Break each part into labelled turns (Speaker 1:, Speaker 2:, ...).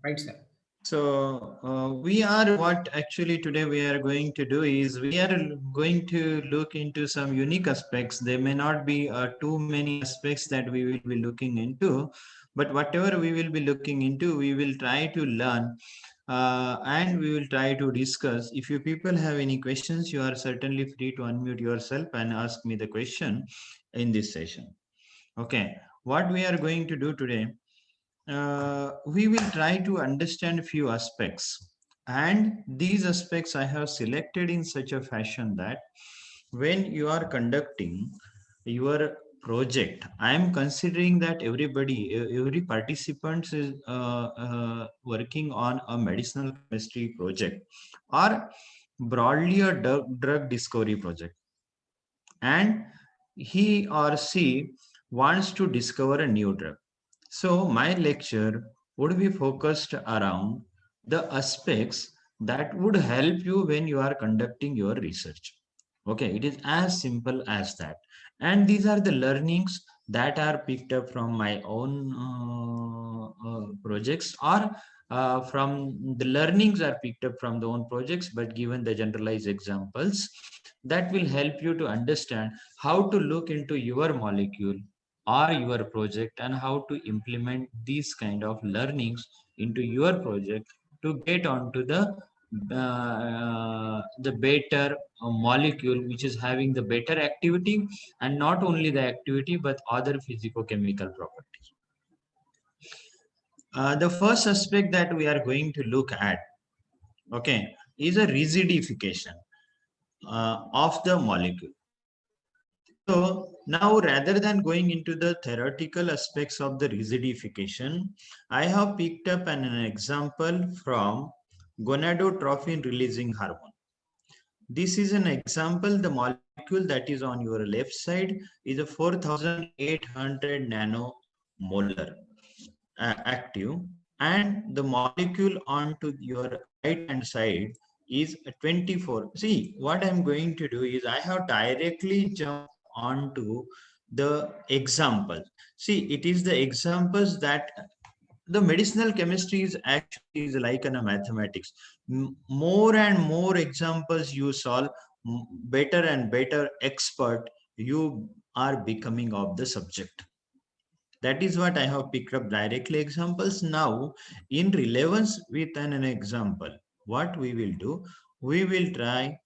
Speaker 1: Right, sir.
Speaker 2: So we are what actually today we are going to do is we are going to look into some unique aspects. There may not be too many aspects that we will be looking into, but whatever we will be looking into, we will try to learn and we will try to discuss. If you people have any questions, you are certainly free to unmute yourself and ask me the question in this session. Okay, what we are going to do today, we will try to understand few aspects, and these aspects I have selected in such a fashion that when you are conducting your project, I am considering that every participant is working on a medicinal chemistry project or broadly a drug discovery project, and he or she wants to discover a new drug. So, my lecture would be focused around the aspects that would help you when you are conducting your research. Okay, it is as simple as that. And these are the learnings that are picked up from my own projects, or from the learnings are picked up from the own projects, but given the generalized examples that will help you to understand how to look into your molecule or your project and how to implement these kind of learnings into your project to get onto the better molecule which is having the better activity, and not only the activity but other physicochemical properties. The first aspect that we are going to look at, okay, is a rigidification of the molecule. So now, rather than going into the theoretical aspects of the rigidification, I have picked up an example from gonadotrophin releasing hormone. This is an example. The molecule that is on your left side is a 4800 nanomolar active, and the molecule onto your right hand side is a 24. See, what I'm going to do is I have directly jumped onto the example. See, it is the examples that the medicinal chemistry is actually is like in a mathematics. More and more examples you solve, better and better expert you are becoming of the subject. That is what I have picked up directly examples. Now, in relevance with an example, what we will do, we will try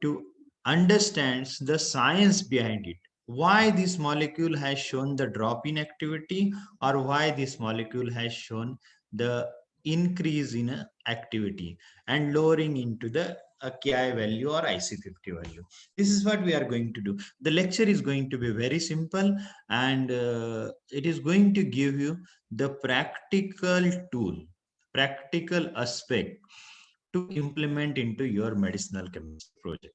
Speaker 2: to understand the science behind it. Why this molecule has shown the drop in activity, or why this molecule has shown the increase in activity and lowering into the KI value or IC50 value. This is what we are going to do. The lecture is going to be very simple, and it is going to give you the practical tool, practical aspect to implement into your medicinal chemistry project.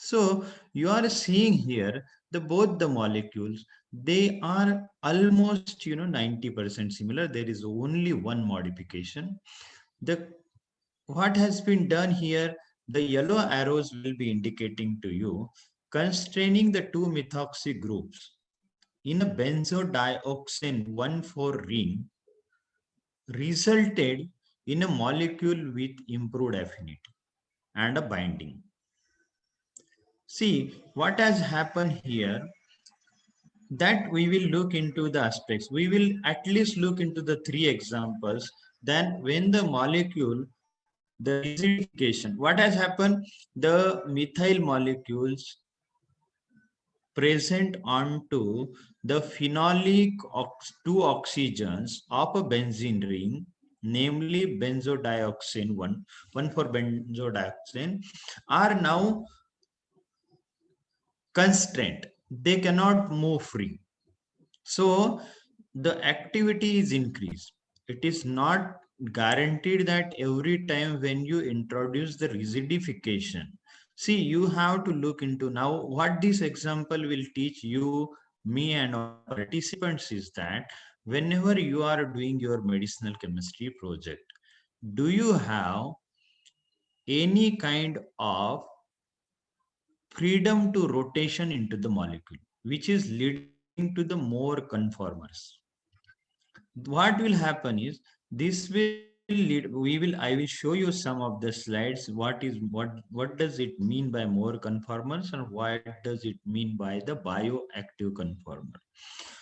Speaker 2: So you are seeing here the both the molecules, they are almost 90% similar. There is only one modification. The what has been done here, the yellow arrows will be indicating to you constraining the two methoxy groups in a benzodioxane 1,4 ring resulted in a molecule with improved affinity and a binding. See what has happened here, that we will look into the aspects. We will at least look into the three examples. Then when the molecule, the rigidification, what has happened, the methyl molecules present onto the phenolic two oxygens of a benzene ring, namely benzodioxane 1 for benzodioxane, are now constrained. They cannot move free. So the activity is increased. It is not guaranteed that every time when you introduce the rigidification, see, you have to look into now what this example will teach you, me, and all the participants is that whenever you are doing your medicinal chemistry project, do you have any kind of freedom to rotation into the molecule, which is leading to the more conformers? What will happen is this will I will show you some of the slides. What does it mean by more conformers, and what does it mean by the bioactive conformer?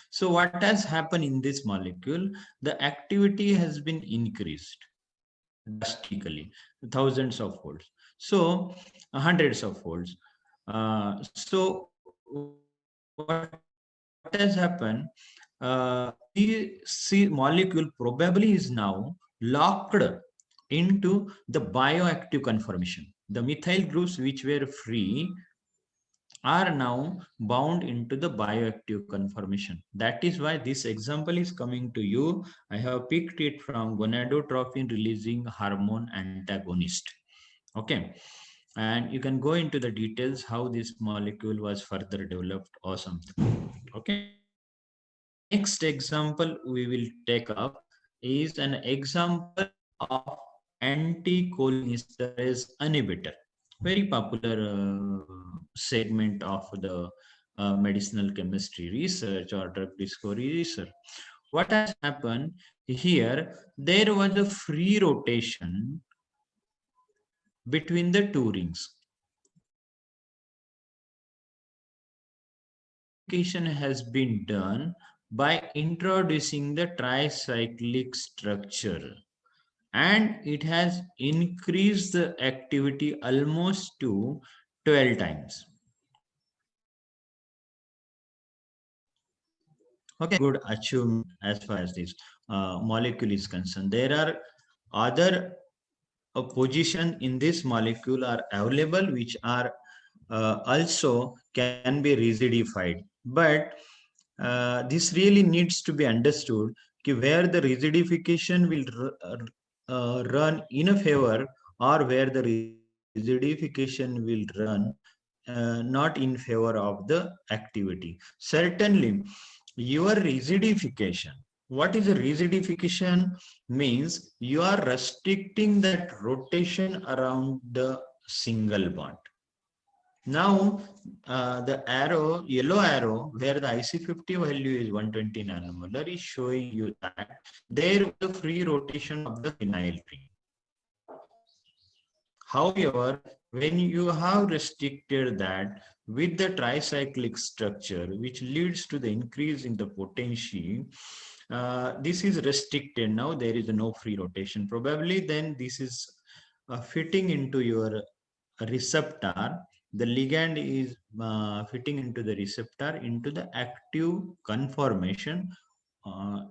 Speaker 2: So what has happened in this molecule? The activity has been increased drastically, thousands of folds. So hundreds of folds. So what has happened? The molecule probably is now locked into the bioactive conformation. The methyl groups which were free are now bound into the bioactive conformation. That is why this example is coming to you. I have picked it from gonadotropin releasing hormone antagonist. Okay. And you can go into the details how this molecule was further developed or something. Okay. Next example we will take up is an example of anticholinesterase inhibitor, very popular segment of the medicinal chemistry research or drug discovery research. What has happened here? There was a free rotation between the two rings. Has been done by introducing the tricyclic structure, and it has increased the activity almost to 12 times. Okay, good achievement as far as this molecule is concerned. There are other position in this molecule are available which are also can be rigidified, but this really needs to be understood where the rigidification will run in a favor or where the rigidification will run not in favor of the activity. Certainly, your rigidification. What is a rigidification? Means you are restricting that rotation around the single bond. Now, the arrow, yellow arrow, where the IC50 value is 120 nanomolar, is showing you that there is a free rotation of the phenyl ring. However, when you have restricted that with the tricyclic structure, which leads to the increase in the potency, this is restricted. Now there is no free rotation. Probably then this is fitting into your receptor. The ligand is fitting into the receptor into the active conformation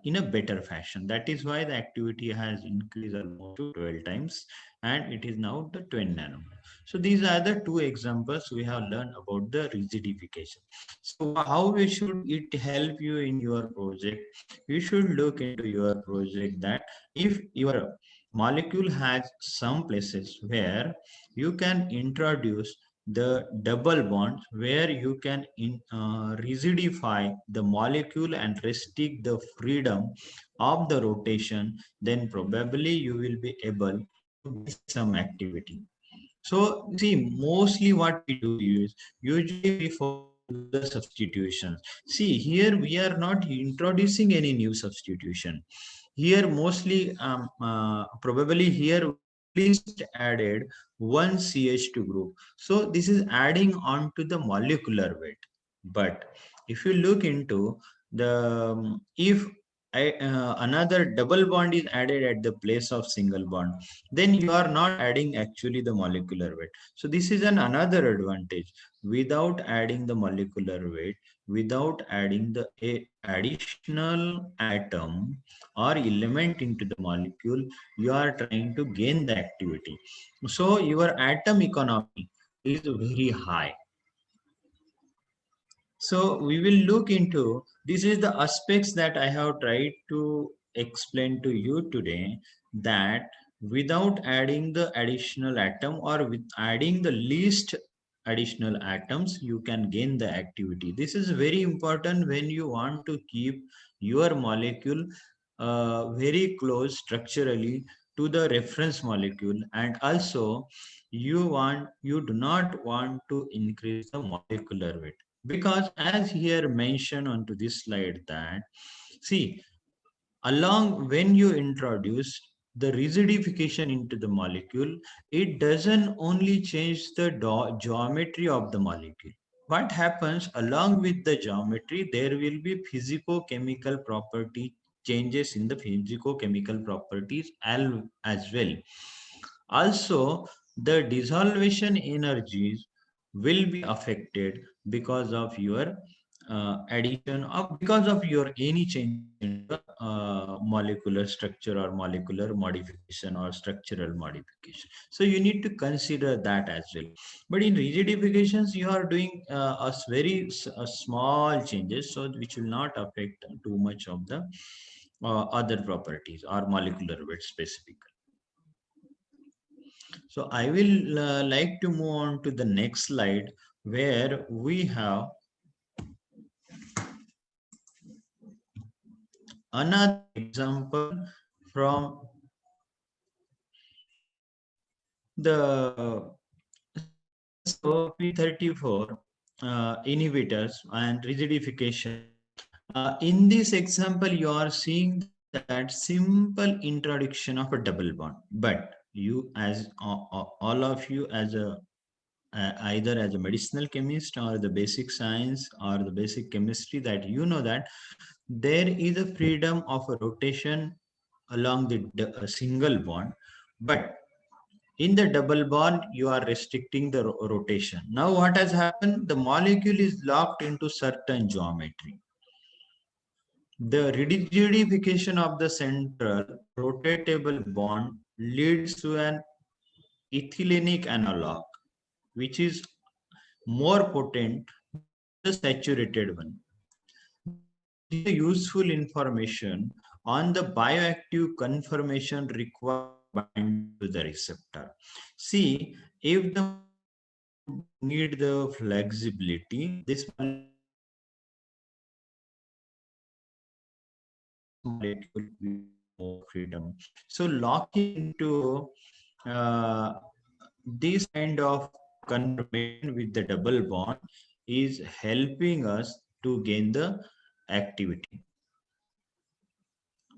Speaker 2: in a better fashion. That is why the activity has increased almost to 12 times, and it is now the 20 nanometer. So these are the two examples we have learned about the rigidification. So how should it help you in your project? You should look into your project that if your molecule has some places where you can introduce the double bonds where you can rigidify the molecule and restrict the freedom of the rotation, then probably you will be able to get some activity. So see, mostly what we do is usually we follow the substitutions. See, here we are not introducing any new substitution. Here mostly probably here least added one CH2 group. So this is adding on to the molecular weight. But if you look into the if another double bond is added at the place of single bond, then you are not adding actually the molecular weight. So this is another advantage. Without adding the molecular weight, without adding the additional atom or element into the molecule, you are trying to gain the activity. So your atom economy is very high. So we will look into, this is the aspects that I have tried to explain to you today, that without adding the additional atom or with adding the least additional atoms, you can gain the activity. This is very important when you want to keep your molecule very close structurally to the reference molecule, and also you do not want to increase the molecular weight, because as here mentioned onto this slide that see, along when you introduce the rigidification into the molecule, it doesn't only change the geometry of the molecule. What happens along with the geometry, there will be physicochemical property changes in the physicochemical properties as well. Also, the dissolution energies will be affected because of your addition of because of your any changes in the molecular structure or molecular modification or structural modification. So you need to consider that as well. But in rigidifications, you are doing a small changes, so which will not affect too much of the other properties or molecular weight specifically. So I will like to move on to the next slide where we have another example from the so P34 inhibitors and rigidification. In this example, you are seeing that simple introduction of a double bond, but you as all of you as a either as a medicinal chemist or the basic science or the basic chemistry, that you know that there is a freedom of a rotation along the single bond, but in the double bond you are restricting the rotation. Now what has happened, the molecule is locked into certain geometry. The rigidification of the central rotatable bond leads to an ethylenic analog, which is more potent than the saturated one. This is useful information on the bioactive conformation required to bind to the receptor. See, if the need the flexibility, this molecule will more freedom. So locking into this kind of conformation with the double bond is helping us to gain the activity.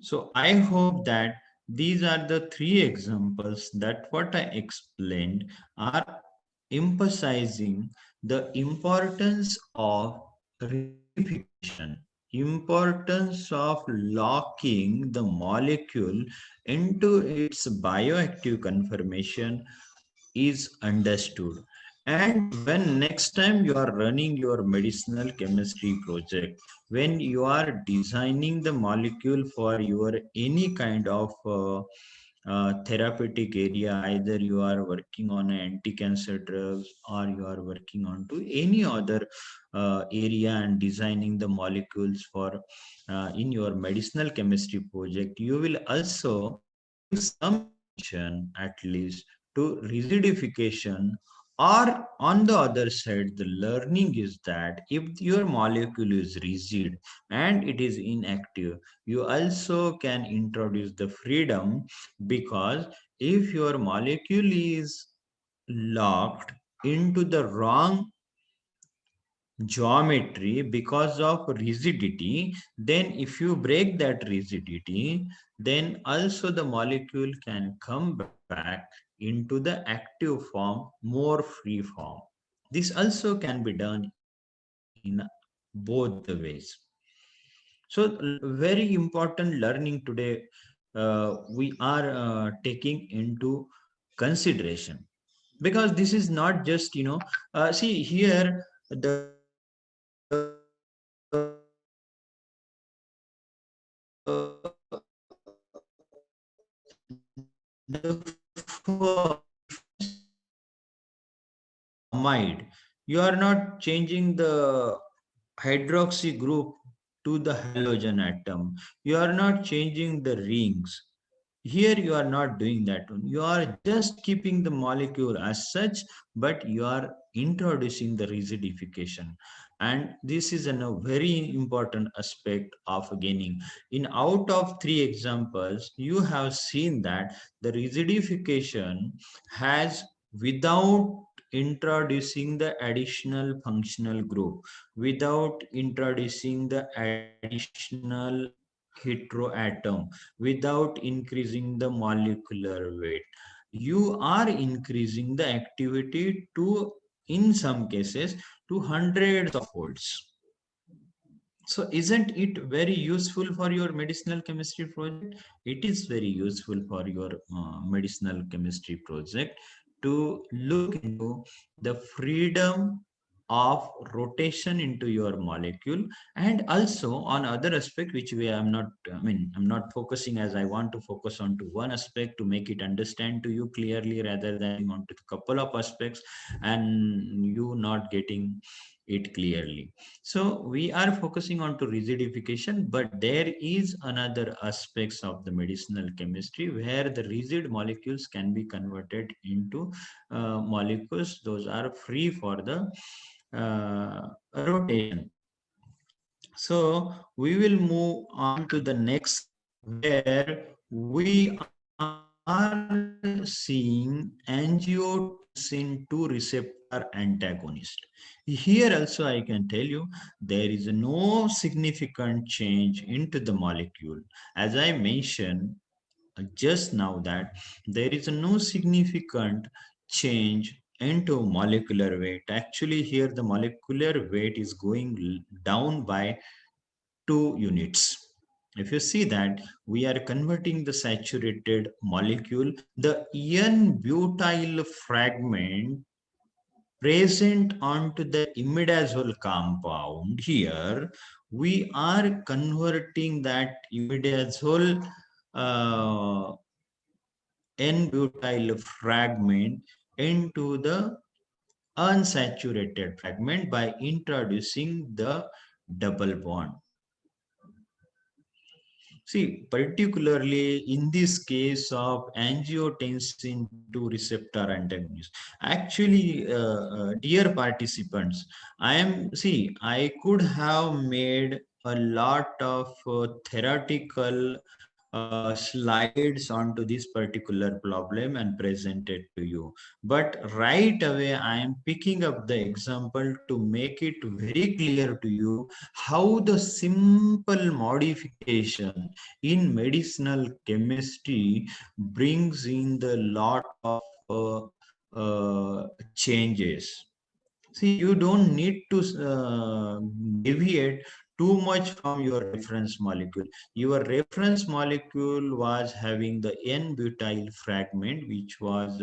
Speaker 2: So I hope that these are the three examples that what I explained are emphasizing the importance of rigidification, importance of locking the molecule into its bioactive conformation is understood. And when next time you are running your medicinal chemistry project, when you are designing the molecule for your any kind of therapeutic area, either you are working on anti-cancer drugs or you are working on to any other area and designing the molecules for in your medicinal chemistry project, you will also give some attention at least to rigidification. Or on the other side, the learning is that if your molecule is rigid and it is inactive, you also can introduce the freedom, because if your molecule is locked into the wrong geometry because of rigidity, then if you break that rigidity, then also the molecule can come back into the active form, more free form. This also can be done in both the ways. So very important learning today we are taking into consideration, because this is not just see here the amide, you are not changing the hydroxy group to the halogen atom. You are not changing the rings. Here you are not doing that one. You are just keeping the molecule as such, but you are introducing the rigidification. And this is a very important aspect of gaining. In out of three examples, you have seen that the rigidification has, without introducing the additional functional group, without introducing the additional heteroatom without increasing the molecular weight. You are increasing the activity to, in some cases, to hundreds of folds. So isn't it very useful for your medicinal chemistry project? It is very useful for your medicinal chemistry project to look into the freedom of rotation into your molecule, and also on other aspect which we am not, I'm not focusing, as I want to focus on to one aspect to make it understand to you clearly rather than on to a couple of aspects and you not getting it clearly. So we are focusing on to rigidification, but there is another aspects of the medicinal chemistry where the rigid molecules can be converted into molecules. Those are free for the rotation. So we will move on to the next where we are seeing angiotensin 2 receptor antagonist. Here also I can tell you there is no significant change into the molecule. As I mentioned just now that there is no significant change into molecular weight. Actually here the molecular weight is going down by 2 units. If you see that we are converting the saturated molecule, the N-butyl fragment present onto the imidazole compound here, we are converting that imidazole N-butyl fragment into the unsaturated fragment by introducing the double bond. See, particularly in this case of angiotensin 2 receptor antagonist, actually, dear participants, I could have made a lot of theoretical slides onto this particular problem and presented to you. But right away, I am picking up the example to make it very clear to you how the simple modification in medicinal chemistry brings in the lot of changes. See, you don't need to deviate too much from your reference molecule. Your reference molecule was having the N-butyl fragment, which was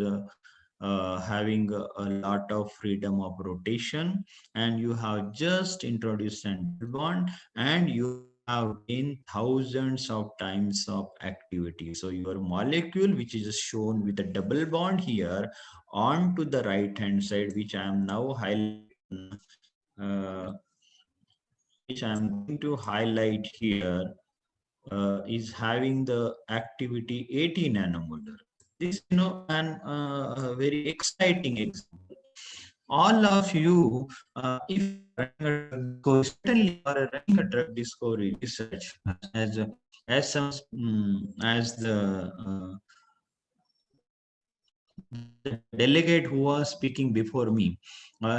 Speaker 2: having a lot of freedom of rotation, and you have just introduced an bond, and you have gained thousands of times of activity. So your molecule, which is shown with a double bond here, on to the right hand side, which I am now uh, which I am going to highlight here, is having the activity 80 nanomolar. This is an very exciting example. All of you, if certainly you are running a drug discovery research as as some as the delegate who was speaking before me,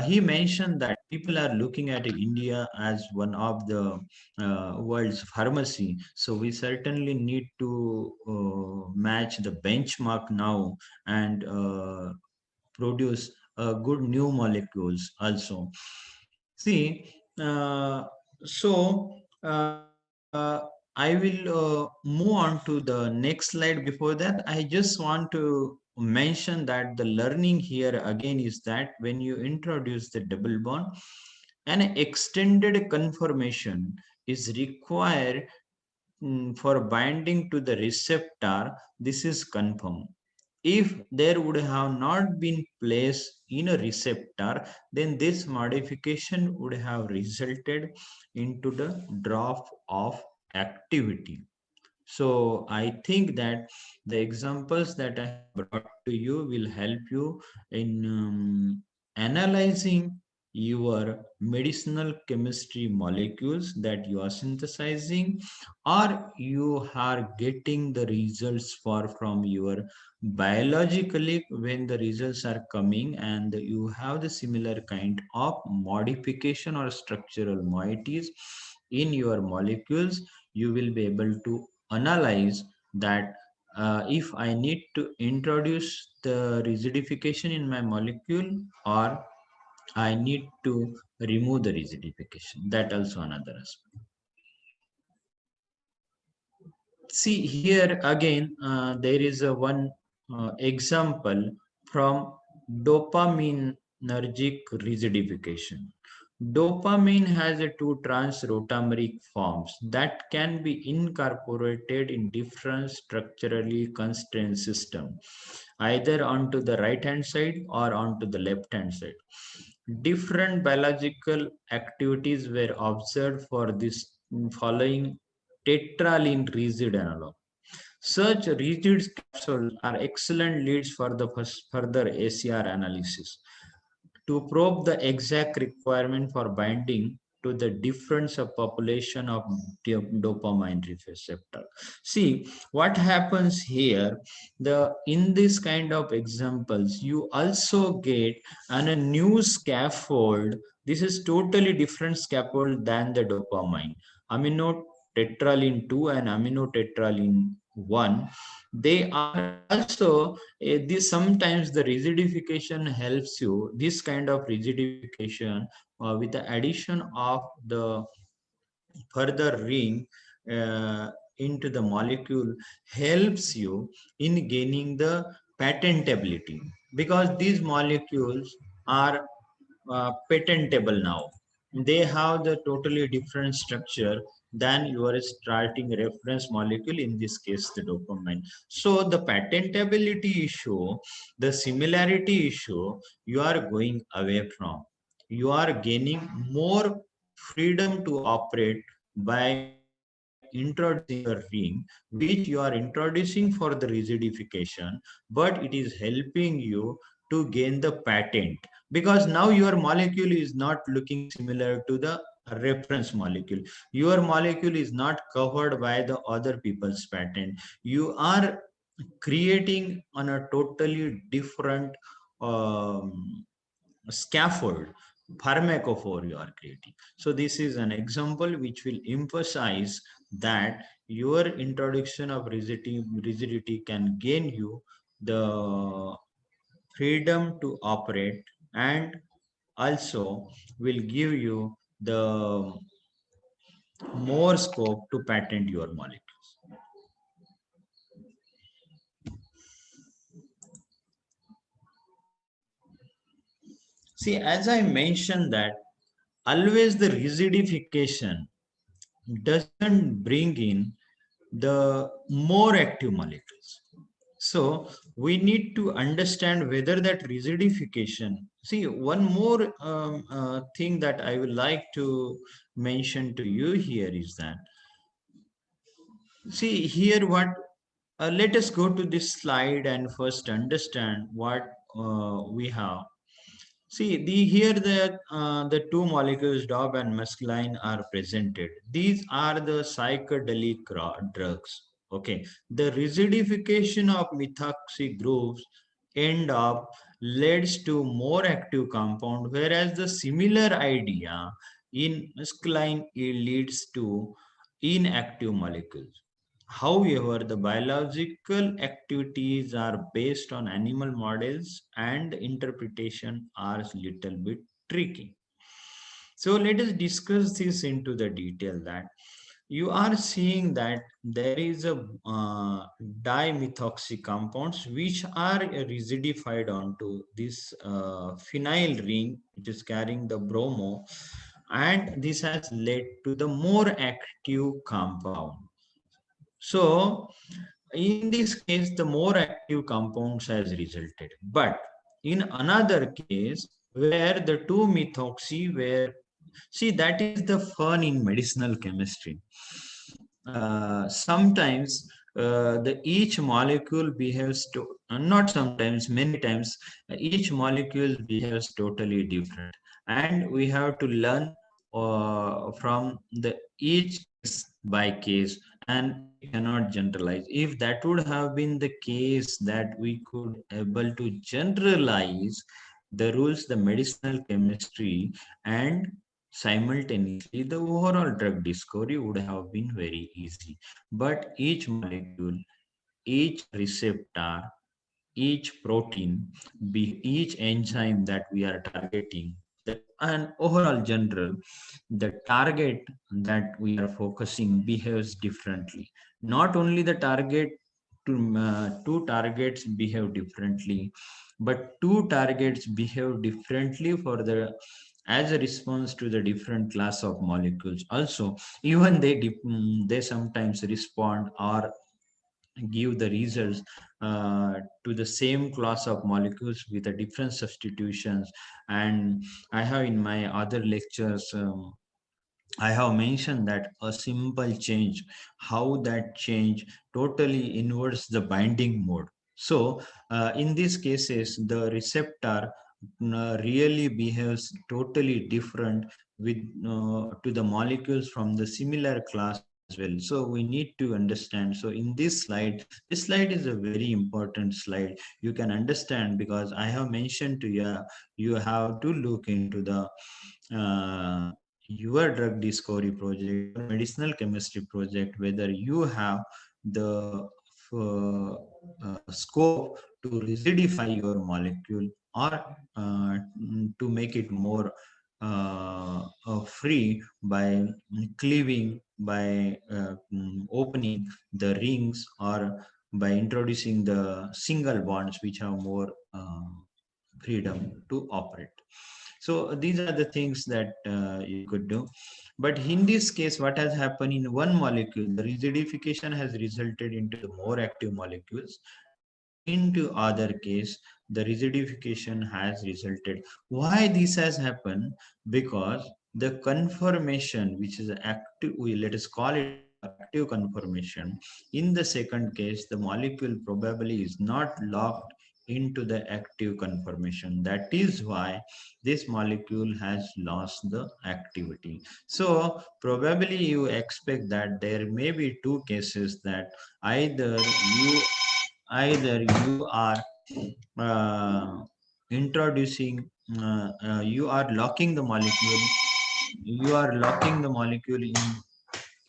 Speaker 2: he mentioned that people are looking at India as one of the world's pharmacy. So we certainly need to match the benchmark now and produce good new molecules also. See, so I will move on to the next slide. Before that, I just want to mention that the learning here again is that when you introduce the double bond, an extended conformation is required for binding to the receptor. This is confirmed. If there would have not been placed in a receptor, then this modification would have resulted into the drop of activity. So I think that the examples that I brought to you will help you in analyzing your medicinal chemistry molecules that you are synthesizing, or you are getting the results for from your biologically when the results are coming and you have the similar kind of modification or structural moieties in your molecules. you will be able to analyze that if I need to introduce the rigidification in my molecule, or I need to remove the rigidification. That also another aspect. See here again, there is a one example from dopaminergic rigidification. Dopamine has a two trans rotameric forms that can be incorporated in different structurally constrained system, either onto the right hand side or onto the left hand side. Different biological activities were observed for this following tetraline rigid analog. Such rigid capsules are excellent leads for the further ACR analysis to probe the exact requirement for binding to the different subpopulation of dopamine receptor. See what happens here. The in this kind of examples, you also get a new scaffold. This is totally different scaffold than the dopamine. Amino tetraline 2 and amino tetraline 1, they are also this sometimes the rigidification helps you. This kind of rigidification with the addition of the further ring uh, into the molecule helps you in gaining the patentability, because these molecules are patentable now. They have the totally different structure than your starting reference molecule, in this case the dopamine. So the patentability issue, the similarity issue, you are going away from. You are gaining more freedom to operate by introducing a ring which you are introducing for the rigidification, but it is helping you to gain the patent, because now your molecule is not looking similar to the reference molecule. Your molecule is not covered by the other people's patent. You are creating on a totally different um, scaffold, pharmacophore you are creating. So this is an example which will emphasize that your introduction of rigidity can gain you the freedom to operate, and also will give you the more scope to patent your molecules. See, as I mentioned that always the rigidification doesn't bring in the more active molecules. So we need to understand whether that rigidification. See, one more thing that I would like to mention to you here is that, see here what, let us go to this slide and first understand what we have. See, here the two molecules, DOB and mescaline, are presented. These are the psychedelic drugs. Okay, the rigidification of methoxy groups end up leads to more active compound, whereas the similar idea in mescaline it leads to inactive molecules. However, the biological activities are based on animal models and interpretation are a little bit tricky. So let us discuss this into the detail that you are seeing that there is a dimethoxy compounds which are rigidified onto this phenyl ring which is carrying the bromo, and this has led to the more active compound. So in this case, the more active compounds has resulted. But in another case, where the two methoxy were, see, that is the fun in medicinal chemistry. Sometimes the each molecule behaves to, not sometimes, many times, each molecule behaves totally different, and we have to learn from the each case by case, and we cannot generalize. If that would have been the case, that we could able to generalize the rules, the medicinal chemistry, and simultaneously, the overall drug discovery would have been very easy. But each molecule, each receptor, each protein, each enzyme that we are targeting, and overall general, the target that we are focusing behaves differently. Not only the target, two targets behave differently, but two targets behave differently for the as a response to the different class of molecules. Also, even they sometimes respond or give the results to the same class of molecules with a different substitutions. And I have in my other lectures, I have mentioned that a simple change, how that change totally inverts the binding mode. So, in these cases, the receptor really behaves totally different with to the molecules from the similar class as well. So we need to understand. So in this slide is a very important slide. You can understand because I have mentioned to you, you have to look into the your drug discovery project, your medicinal chemistry project, whether you have the scope to rigidify your molecule or to make it more free by cleaving, by opening the rings, or by introducing the single bonds which have more freedom to operate. So these are the things that you could do. But in this case, what has happened in one molecule, the rigidification has resulted into the more active molecules. Into other case, the rigidification has resulted. Why this has happened? Because the conformation, which is active, let us call it active conformation. In the second case, the molecule probably is not locked into the active conformation. That is why this molecule has lost the activity. So probably you expect that there may be two cases, that either you you are uh, introducing you are locking the molecule, you are locking the molecule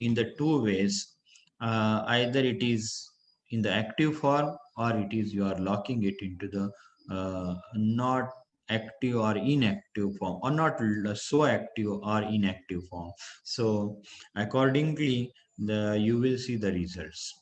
Speaker 2: in the two ways. Either it is in the active form, or it is you are locking it into the not active or inactive form, or not so active or inactive form. So accordingly, the you will see the results.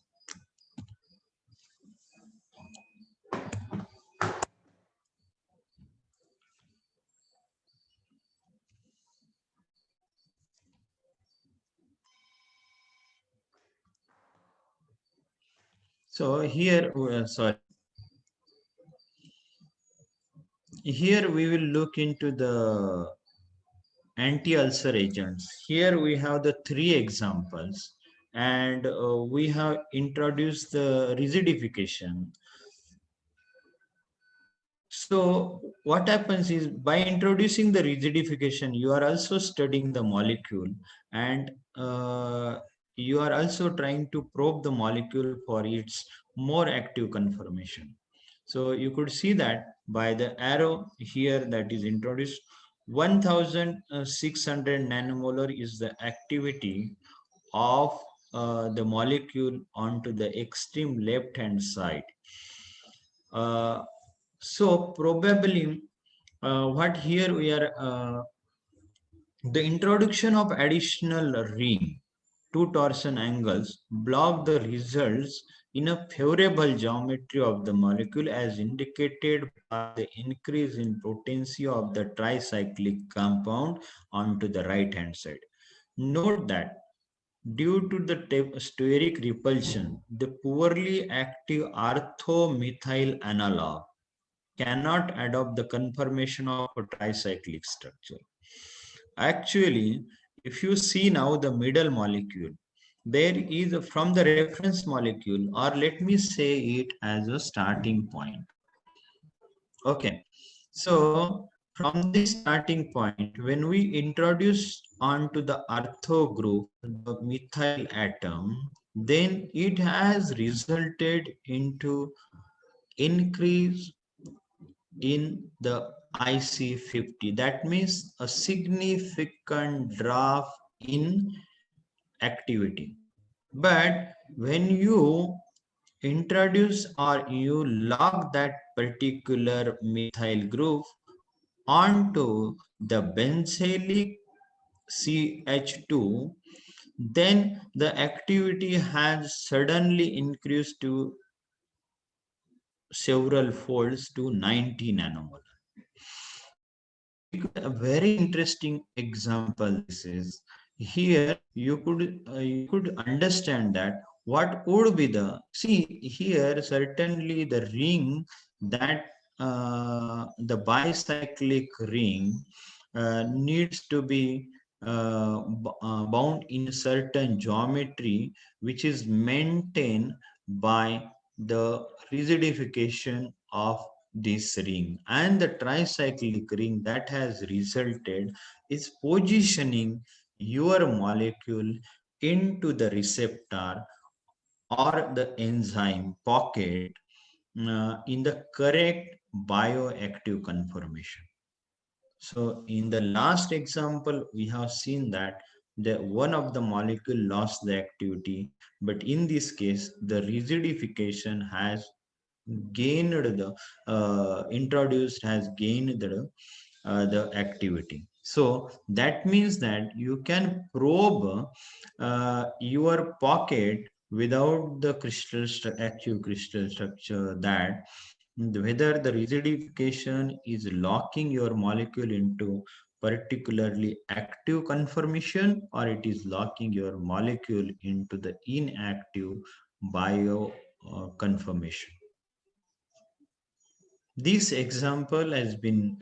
Speaker 2: So here, sorry, here we will look into the anti-ulcer agents. Here we have the three examples, and we have introduced the rigidification. So what happens is, by introducing the rigidification, you are also studying the molecule, and you are also trying to probe the molecule for its more active conformation. So you could see that by the arrow here that is introduced, 1600 nanomolar is the activity of the molecule onto the extreme left hand side. Uh, so probably what here we are, the introduction of additional ring, two torsion angles block the results in a favorable geometry of the molecule, as indicated by the increase in potency of the tricyclic compound onto the right hand side. Note that due to the steric repulsion, the poorly active orthomethyl analog cannot adopt the conformation of a tricyclic structure. Actually, if you see now the middle molecule, there is from the reference molecule, or let me say it as a starting point. Okay, so from this starting point, when we introduce onto the ortho group the methyl atom, then it has resulted into increase in the IC50. That means a significant drop in activity. But when you introduce or you lock that particular methyl group onto the benzylic CH2, then the activity has suddenly increased to several folds to 90 nanomolar. A very interesting example this is. Here you could understand that what would be the, see here certainly the ring that the bicyclic ring needs to be bound in a certain geometry which is maintained by the rigidification of this ring, and the tricyclic ring that has resulted is positioning your molecule into the receptor or the enzyme pocket in the correct bioactive conformation. So in the last example, we have seen that the one of the molecule lost the activity, but in this case, the rigidification has gained the introduced has gained the activity. So that means that you can probe your pocket without the active crystal structure, that whether the rigidification is locking your molecule into particularly active conformation or it is locking your molecule into the inactive bio conformation. This example has been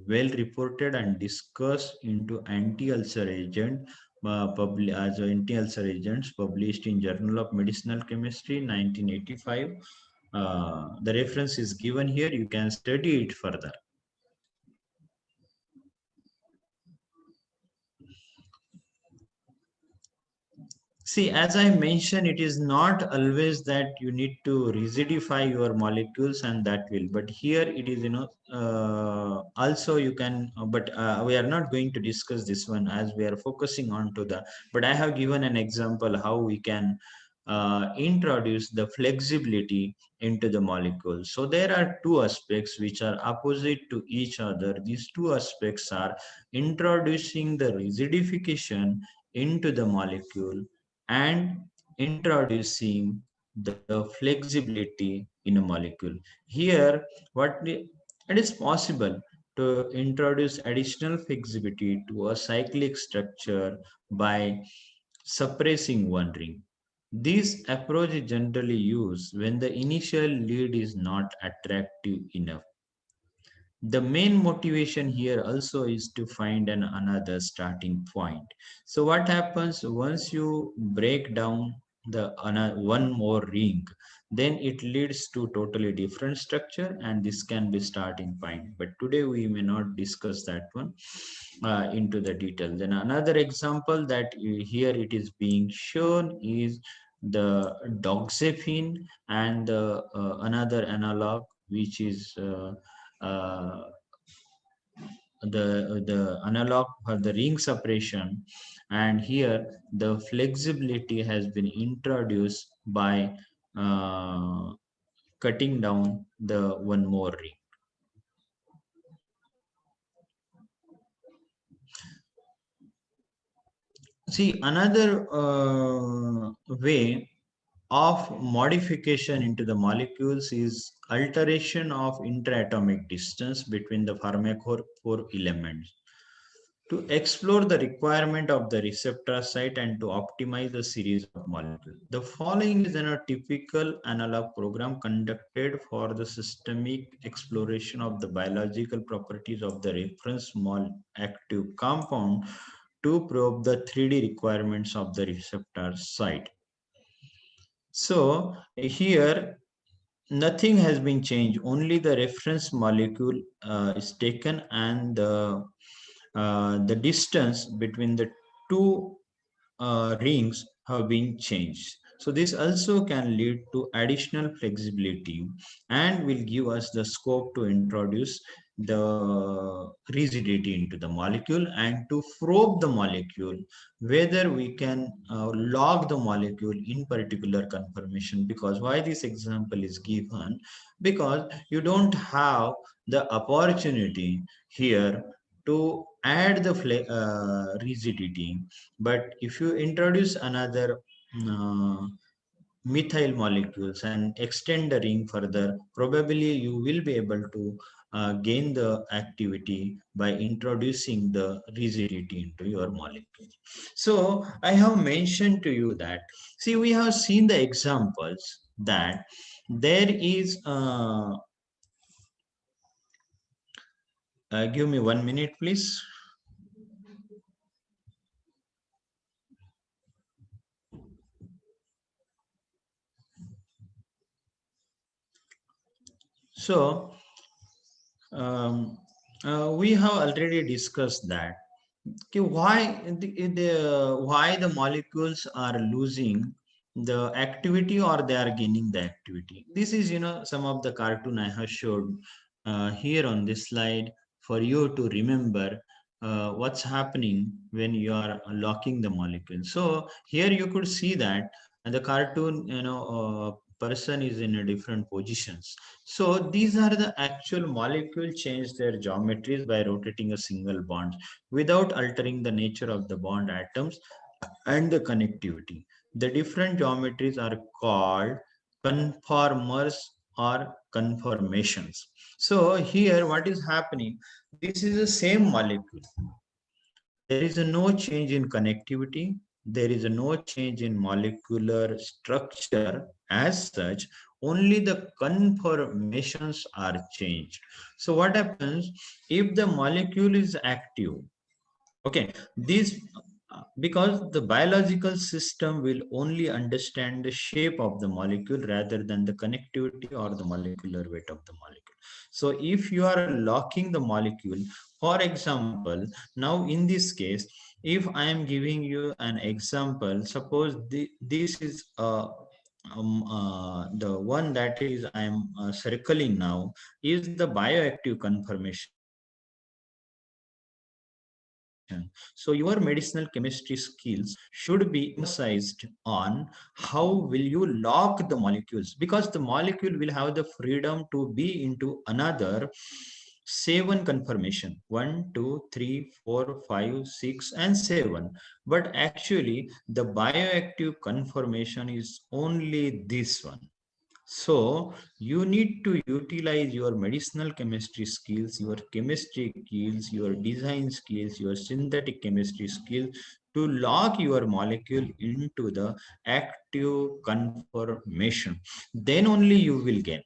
Speaker 2: well reported and discussed into anti-ulcer agent as anti-ulcer agents published in Journal of Medicinal Chemistry 1985. The reference is given here. You can study it further. See, as I mentioned, it is not always that you need to rigidify your molecules and that will, but here it is, also you can, but we are not going to discuss this one as we are focusing on to the, but I have given an example how we can introduce the flexibility into the molecule. So there are two aspects which are opposite to each other. These two aspects are introducing the rigidification into the molecule and introducing the flexibility in a molecule. Here, it is possible to introduce additional flexibility to a cyclic structure by suppressing one ring. This approach is generally used when the initial lead is not attractive enough. The main motivation here also is to find another starting point. So what happens once you break down the one more ring, then it leads to totally different structure, and this can be starting point. But today we may not discuss that one into the detail. Then another example that here it is being shown is the doxepin and another analog which is uh, the analog for the ring separation, and here the flexibility has been introduced by cutting down the one more ring. See, another way of modification into the molecules is alteration of interatomic distance between the pharmacophore elements to explore the requirement of the receptor site and to optimize the series of molecules. The following is a typical analog program conducted for the systemic exploration of the biological properties of the reference small active compound to probe the 3D requirements of the receptor site. So here nothing has been changed, only the reference molecule is taken, and the distance between the two rings have been changed. So this also can lead to additional flexibility and will give us the scope to introduce the rigidity into the molecule and to probe the molecule whether we can log the molecule in particular conformation. Because why this example is given, because you don't have the opportunity here to add the rigidity, but if you introduce another uh, methyl molecules and extend the ring further, probably you will be able to gain the activity by introducing the rigidity into your molecule. So I have mentioned to you that, see, we have seen the examples that there is, give me 1 minute, please. So we have already discussed that. Okay, why the molecules are losing the activity or they are gaining the activity? This is, some of the cartoon I have showed here on this slide for you to remember what's happening when you are locking the molecule. So here you could see that the cartoon, person is in a different positions. So these are the actual molecule change their geometries by rotating a single bond without altering the nature of the bond atoms and the connectivity. The different geometries are called conformers or conformations. So here what is happening, this is the same molecule. There is a no change in connectivity. There is a no change in molecular structure as such. Only the conformations are changed. So what happens if the molecule is active? Okay, these because the biological system will only understand the shape of the molecule rather than the connectivity or the molecular weight of the molecule. So if you are locking the molecule, for example, now in this case, if I am giving you an example, suppose this is the one that is I am circling now is the bioactive conformation. So your medicinal chemistry skills should be emphasized on how will you lock the molecules, because the molecule will have the freedom to be into another 7 conformation, 1 2 3 4 5 6 and 7. But actually the bioactive conformation is only this one. So you need to utilize your medicinal chemistry skills, your chemistry skills, your design skills, your synthetic chemistry skills to lock your molecule into the active conformation. Then only you will gain.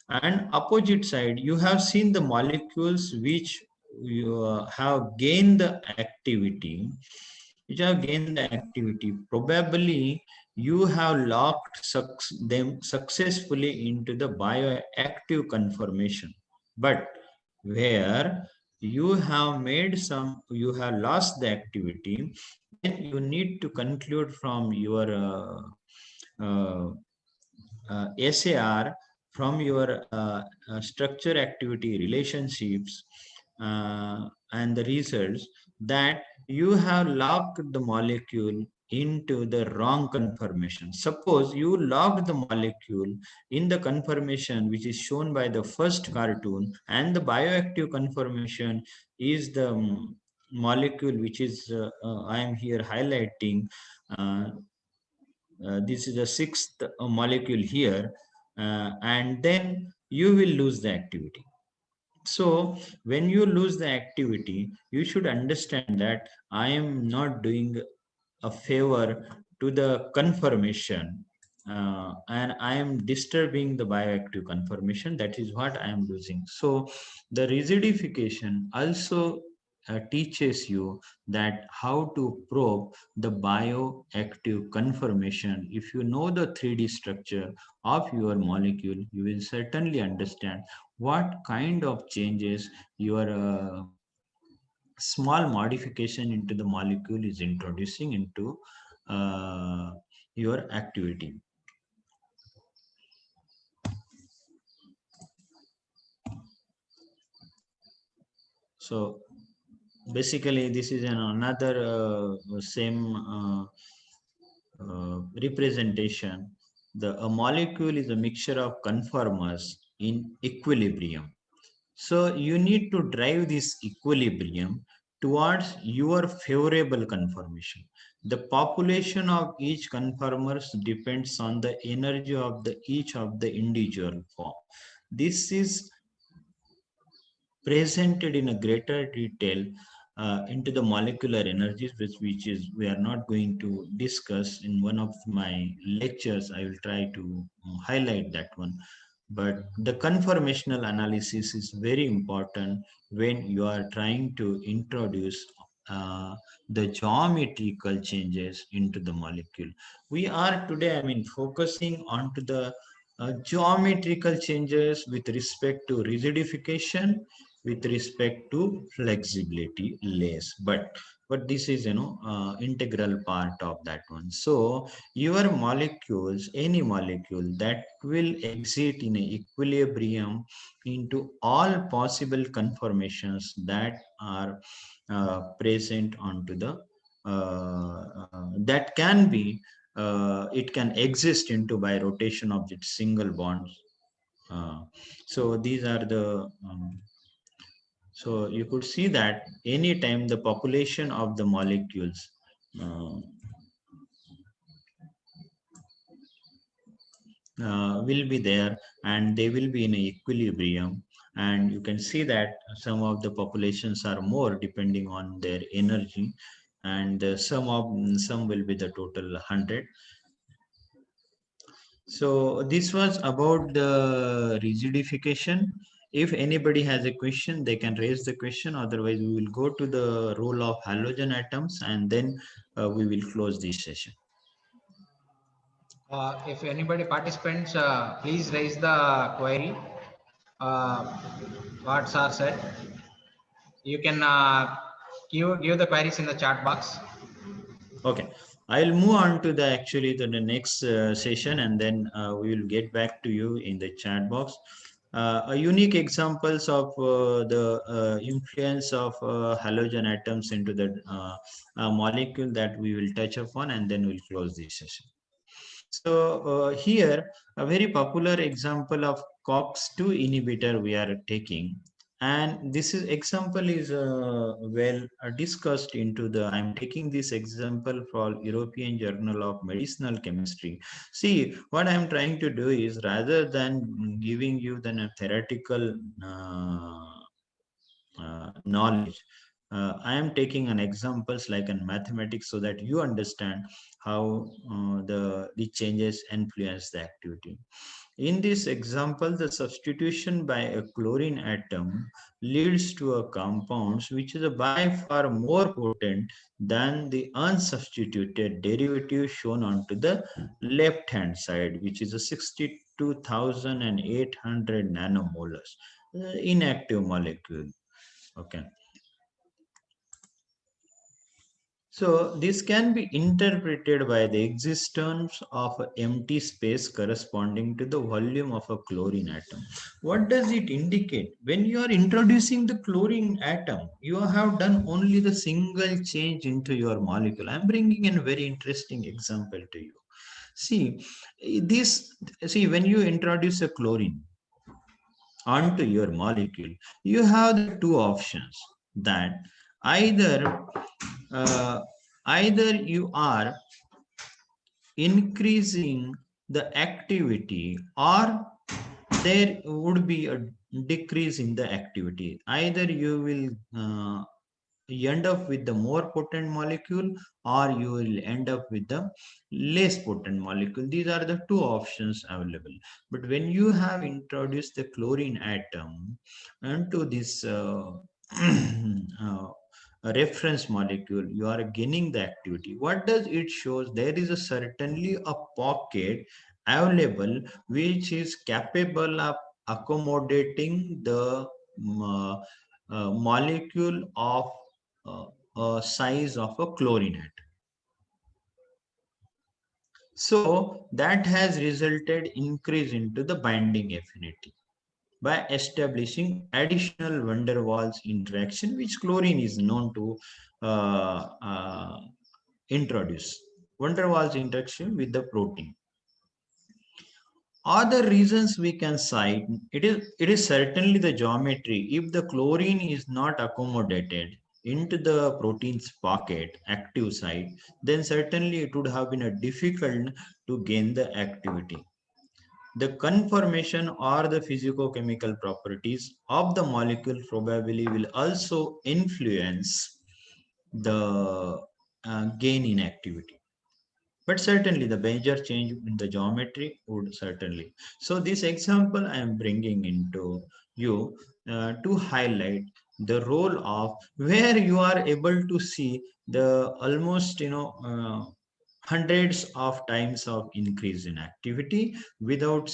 Speaker 2: And opposite side, you have seen the molecules which you have gained the activity, probably you have locked them successfully into the bioactive conformation. But where you have lost the activity, then you need to conclude from your uh, SAR, from your structure activity relationships and the results, that you have locked the molecule into the wrong conformation. Suppose you locked the molecule in the conformation which is shown by the first cartoon, and the bioactive conformation is the molecule which is I am here highlighting. Uh, this is the sixth molecule here, and then you will lose the activity. So when you lose the activity, you should understand that I am not doing a favor to the conformation, and I am disturbing the bioactive conformation. That is what I am losing. So the rigidification also teaches you that how to probe the bioactive conformation. If you know the 3D structure of your molecule, you will certainly understand what kind of changes your small modification into the molecule is introducing into uh, your activity. So basically, this is another same representation. A molecule is a mixture of conformers in equilibrium. So you need to drive this equilibrium towards your favorable conformation. The population of each conformers depends on the energy of each of the individual form. This is presented in a greater detail into the molecular energies, which is we are not going to discuss in one of my lectures. I will try to highlight that one. But the conformational analysis is very important when you are trying to introduce the geometrical changes into the molecule. We are today, I mean, focusing onto the geometrical changes with respect to rigidification, with respect to flexibility less, but this is integral part of that one. So your molecules, any molecule that will exist in a equilibrium into all possible conformations that are present onto the that can be it can exist into by rotation of its single bonds. So these are the so you could see that anytime the population of the molecules uh, will be there and they will be in equilibrium, and you can see that some of the populations are more depending on their energy, and some will be the total 100. So this was about the rigidification. If anybody has a question, they can raise the question. Otherwise, we will go to the role of halogen atoms, and then we will close this session.
Speaker 1: If anybody participants, please raise the query. Uh, what sir said, you can give the queries in the chat box.
Speaker 2: Okay, I'll move on to the next session, and then we will get back to you in the chat box. A unique examples of the influence of halogen atoms into the molecule that we will touch upon, and then we'll close this session. So here, a very popular example of COX-2 inhibitor we are taking, and this is example is well discussed into the. I'm taking this example from European Journal of Medicinal Chemistry. See, what I'm trying to do is rather than giving you the theoretical knowledge. I am taking an examples like in mathematics so that you understand how the changes influence the activity. In this example, the substitution by a chlorine atom leads to a compound which is by far more potent than the unsubstituted derivative shown onto the left hand side, which is a 62,800 nanomolars inactive molecule. Okay. So this can be interpreted by the existence of an empty space corresponding to the volume of a chlorine atom. What does it indicate? When you are introducing the chlorine atom, you have done only the single change into your molecule. I'm bringing in a very interesting example to you. See, when you introduce a chlorine onto your molecule, you have the two options that either uh, either you are increasing the activity or there would be a decrease in the activity. Either you will end up with the more potent molecule or you will end up with the less potent molecule. These are the two options available. But when you have introduced the chlorine atom into this a reference molecule, you are gaining the activity. What does it shows? There is certainly a pocket available which is capable of accommodating the molecule of size of a chlorine atom. So that has resulted increase into the binding affinity. by establishing additional van der Waals interaction, which chlorine is known to uh, uh, introduce. Van der Waals interaction with the protein. Other reasons we can cite, it is certainly the geometry. If the chlorine is not accommodated into the protein's pocket, active site, then certainly it would have been a difficult to gain the activity. The conformation or the physicochemical properties of the molecule probably will also influence the gain in activity. But certainly the major change in the geometry would certainly. So this example I am bringing into you to highlight the role of where you are able to see the almost hundreds of times of increase in activity without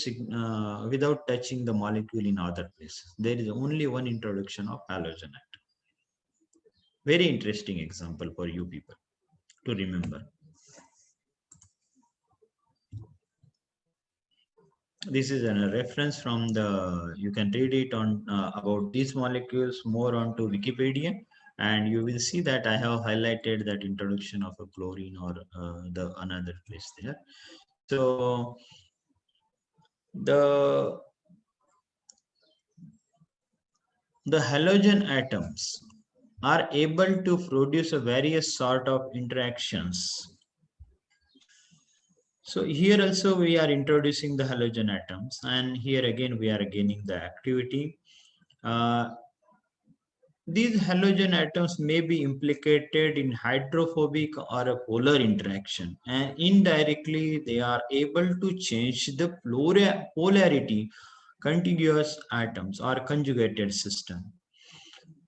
Speaker 2: touching the molecule in other places. There is only one introduction of halogen atom. Very interesting example for you people to remember. This is a reference from the, you can read it on about these molecules more onto Wikipedia, and you will see that I have highlighted that introduction of a chlorine or the another place there. So the halogen atoms are able to produce a various sort of interactions. So here also we are introducing the halogen atoms, and here again we are gaining the activity. These halogen atoms may be implicated in hydrophobic or a polar interaction, and indirectly they are able to change the polarity contiguous atoms or conjugated system.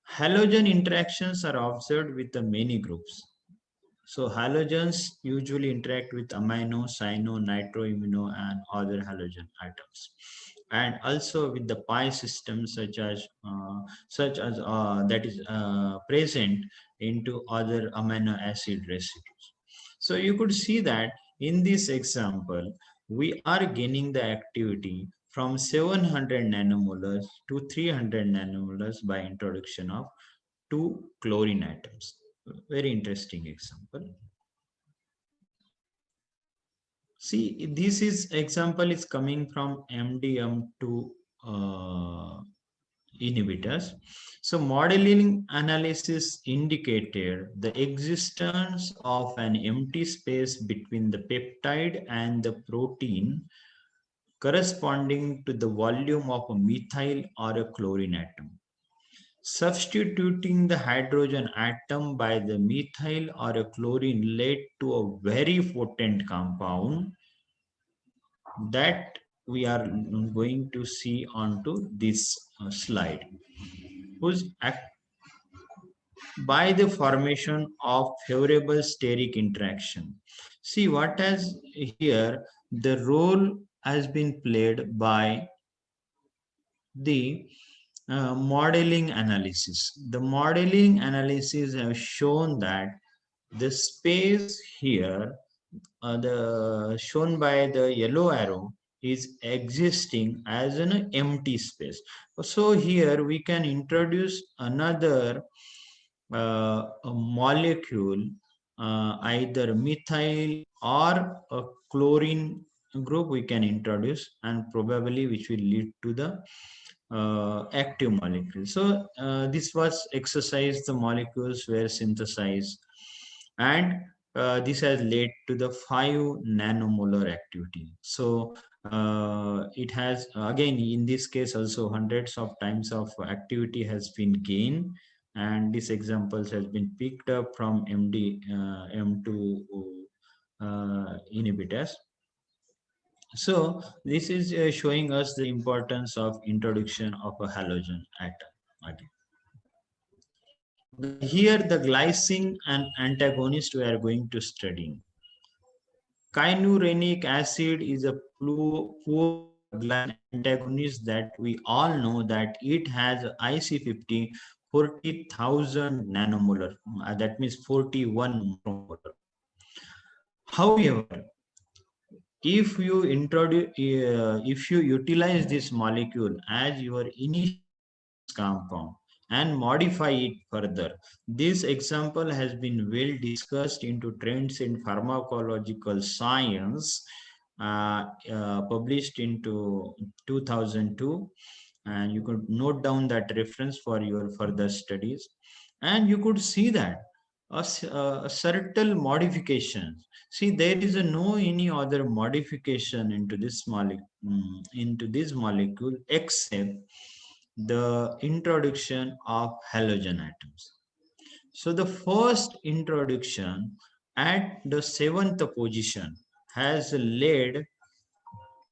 Speaker 2: Halogen interactions are observed with the many groups. So halogens usually interact with amino, cyano, nitroimino, and other halogen atoms, and also with the pi systems such as that is present into other amino acid residues. So you could see that in this example, we are gaining the activity from 700 nanomolars to 300 nanomolars by introduction of two chlorine atoms. Very interesting example. See, this is example is coming from MDM2 inhibitors. So modeling analysis indicated the existence of an empty space between the peptide and the protein corresponding to the volume of a methyl or a chlorine atom. Substituting the hydrogen atom by the methyl or a chlorine led to a very potent compound that we are going to see onto this slide, whose by the formation of favorable steric interaction. See what has here, the role has been played by the modeling analysis. The modeling analysis have shown that the space here, the shown by the yellow arrow, is existing as an empty space. So here we can introduce another a molecule, either methyl or a chlorine group we can introduce, and probably which will lead to the active molecule. So this was exercise, the molecules were synthesized, and this has led to the 5 nanomolar activity. So it has again in this case also hundreds of times of activity has been gained, and these examples has been picked up from M2 inhibitors. So this is showing us the importance of introduction of a halogen atom. Here the glycine and antagonist we are going to study. Kynurenic acid is a poor glycine antagonist that we all know that it has IC50 40,000 nanomolar, that means 41 micromolar. However, if you utilize this molecule as your initial compound and modify it further. This example has been well discussed into Trends in Pharmacological Science, published into 2002, and you could note down that reference for your further studies, and you could see that a subtle modifications. See, there is no any other modification into this molecule except the introduction of halogen atoms. So the first introduction at the seventh position has led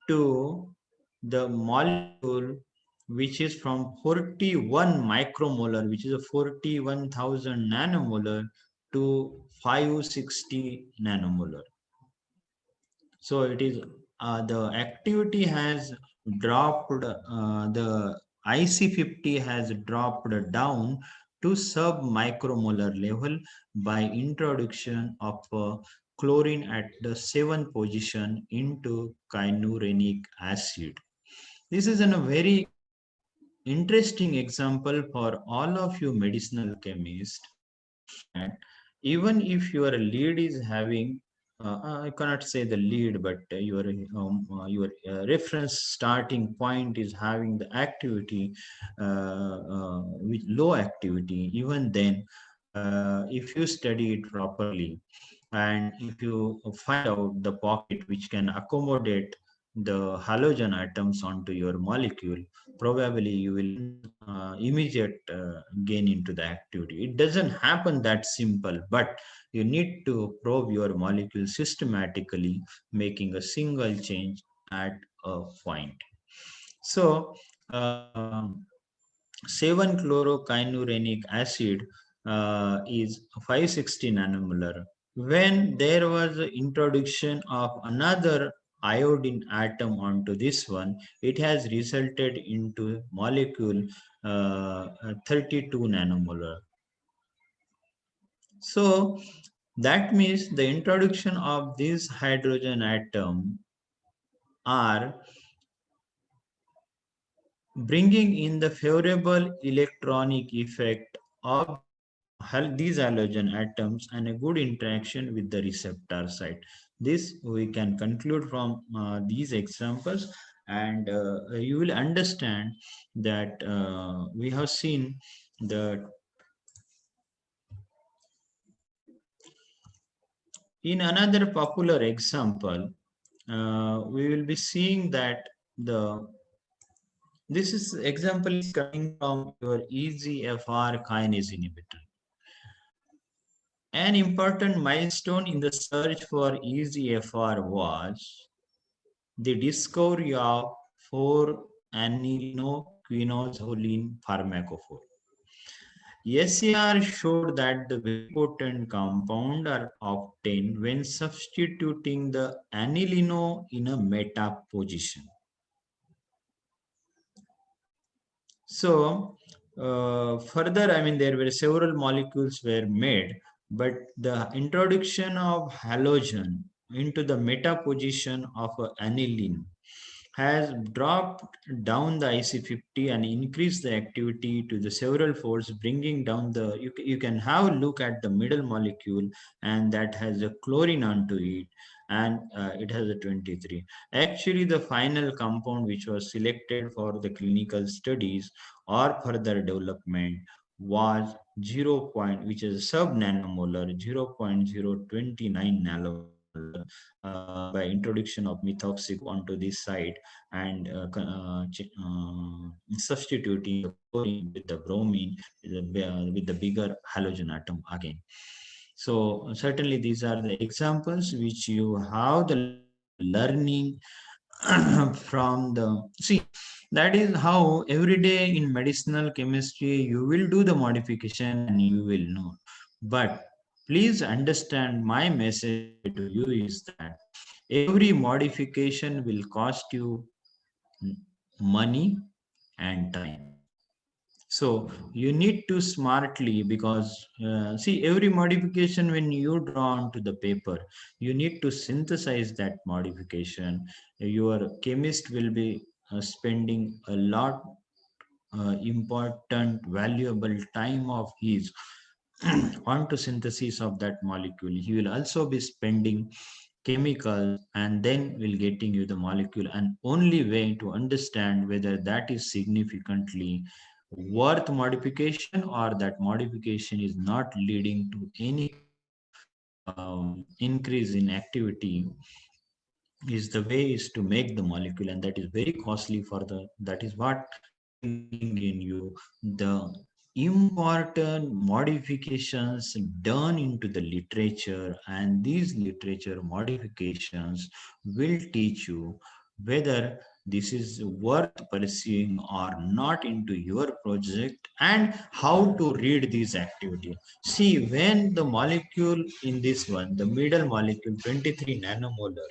Speaker 2: to the molecule which is from 41 micromolar, which is a 41,000 nanomolar, to 560 nanomolar. So it is the activity has dropped, the IC50 has dropped down to sub micromolar level by introduction of chlorine at the 7th position into cyanuric acid. This is a very interesting example for all of you medicinal chemists, that even if your lead is having, I cannot say the lead, but your reference starting point is having the activity with low activity, even then, if you study it properly, and if you find out the pocket which can accommodate the halogen atoms onto your molecule, probably you will immediate gain into the activity. It doesn't happen that simple, but you need to probe your molecule systematically, making a single change at a point. So, 7-chlorokyanurenic acid is 560 nanomolar. When there was the introduction of another iodine atom onto this one, it has resulted into molecule 32 nanomolar. So that means the introduction of this hydrogen atom are bringing in the favorable electronic effect of these halogen atoms and a good interaction with the receptor site. This we can conclude from these examples, and you will understand that we have seen that in another popular example, we will be seeing that this is example is coming from your EGFR kinase inhibitor. An important milestone in the search for EGFR was the discovery of 4-anilinoquinozoline pharmacophore. SAR showed that the very potent compound are obtained when substituting the anilino in a meta position. So further, I mean, there were several molecules were made, but the introduction of halogen into the meta position of aniline has dropped down the IC50 and increased the activity to the several folds, bringing down the, you can have a look at the middle molecule, and that has a chlorine onto it, and it has a 23. Actually, the final compound which was selected for the clinical studies or further development was 0. Which is a sub nanomolar, 0.029 nanomolar, by introduction of methoxy onto this site, and substituting the chlorine with the bromine with the bigger halogen atom again. So certainly these are the examples which you have the learning from the, see, that is how every day in medicinal chemistry you will do the modification and you will know. But please understand, my message to you is that every modification will cost you money and time. So you need to smartly, because see, every modification when you draw onto the paper, you need to synthesize that modification. Your chemist will be spending a lot important, valuable time of his onto synthesis of that molecule. He will also be spending chemicals and then will getting you the molecule. And only way to understand whether that is significantly worth modification or that modification is not leading to any increase in activity is the way is to make the molecule, and that is very costly for the, that is what bringing in you the important modifications done into the literature, and these literature modifications will teach you whether this is worth pursuing or not into your project, and how to read these activity. See, when the molecule in this one, the middle molecule 23 nanomolar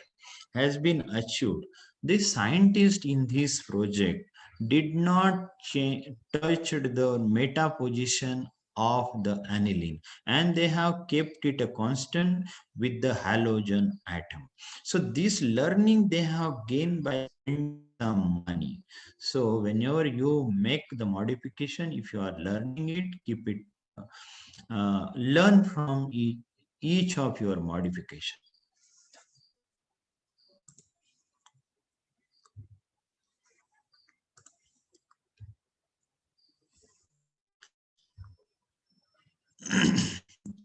Speaker 2: has been achieved, the scientist in this project did not touch the meta position of the aniline, and they have kept it a constant with the halogen atom. So this learning they have gained by spending some money. So whenever you make the modification, if you are learning it, keep it, learn from each of your modification.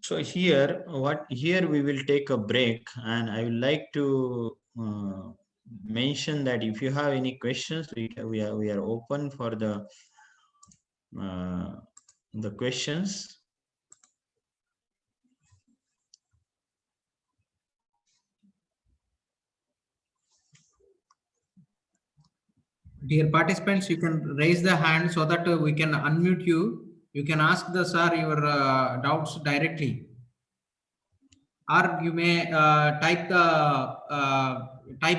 Speaker 2: So here we will take a break, and I would like to mention that if you have any questions, we are open for uh, the questions.
Speaker 1: Dear participants, you can raise the hand so that we can unmute you. You can ask the sir your doubts directly, or you may type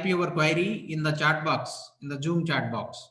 Speaker 1: your query in the chat box, in the Zoom chat box.